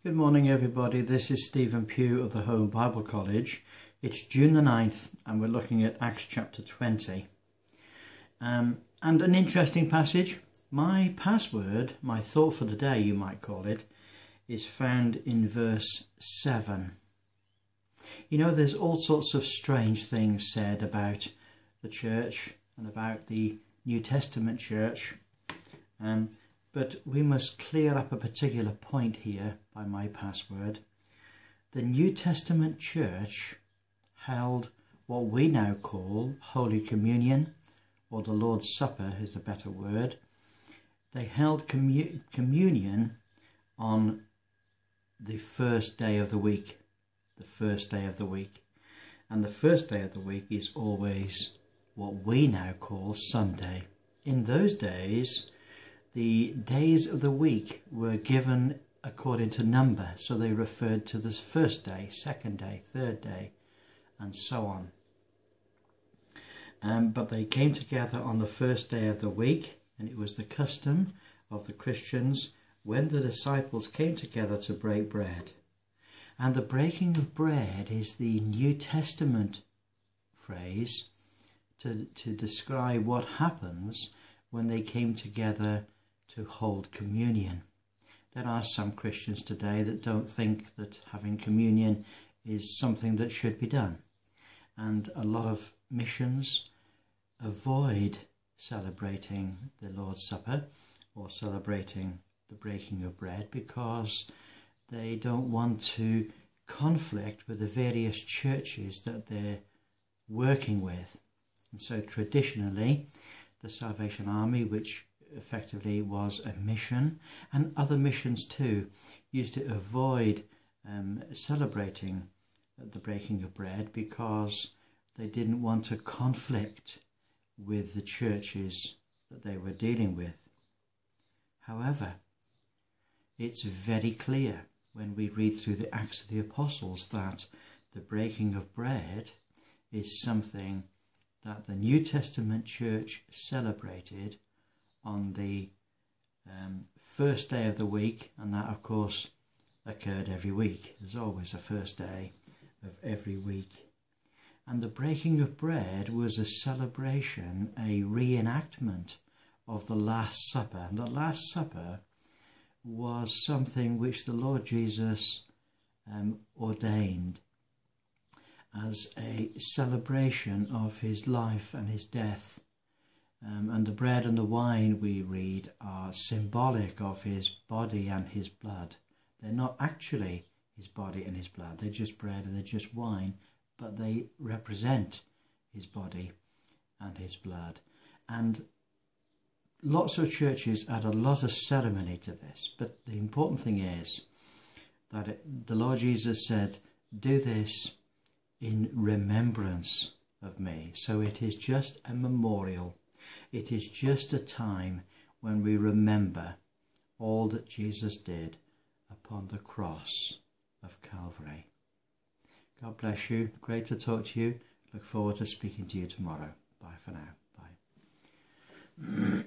Good morning everybody, this is Stephen Pugh of the Home Bible College. It's June the 9th and we're looking at Acts chapter 20. And an interesting passage. My password, my thought for the day you might call it, is found in verse 7. You know, there's all sorts of strange things said about the church and about the New Testament church. But we must clear up a particular point here by my password. The New Testament church held what we now call Holy Communion, or the Lord's Supper is a better word. They held communion on the first day of the week. The first day of the week. And the first day of the week is always what we now call Sunday. In those days, the days of the week were given according to number, so they referred to this first day, second day, third day, and so on. But they came together on the first day of the week, and it was the custom of the Christians when the disciples came together to break bread. And the breaking of bread is the New Testament phrase to describe what happens when they came together to hold communion. There are some Christians today that don't think that having communion is something that should be done. And a lot of missions avoid celebrating the Lord's Supper or celebrating the breaking of bread because they don't want to conflict with the various churches that they're working with. And so traditionally, the Salvation Army, which effectively was a mission, and other missions too, used to avoid celebrating the breaking of bread because they didn't want to conflict with the churches that they were dealing with. However, it's very clear when we read through the Acts of the Apostles that the breaking of bread is something that the New Testament church celebrated on the first day of the week, and that of course occurred every week. There's always a first day of every week. And the breaking of bread was a celebration, a reenactment of the Last Supper. And the Last Supper was something which the Lord Jesus ordained as a celebration of his life and his death. And the bread and the wine, we read, are symbolic of his body and his blood. They're not actually his body and his blood. They're just bread and they're just wine, but they represent his body and his blood. And lots of churches add a lot of ceremony to this, but the important thing is that the Lord Jesus said, do this in remembrance of me. So it is just a memorial. It is just a time when we remember all that Jesus did upon the cross of Calvary. God bless you. Great to talk to you. Look forward to speaking to you tomorrow. Bye for now. Bye.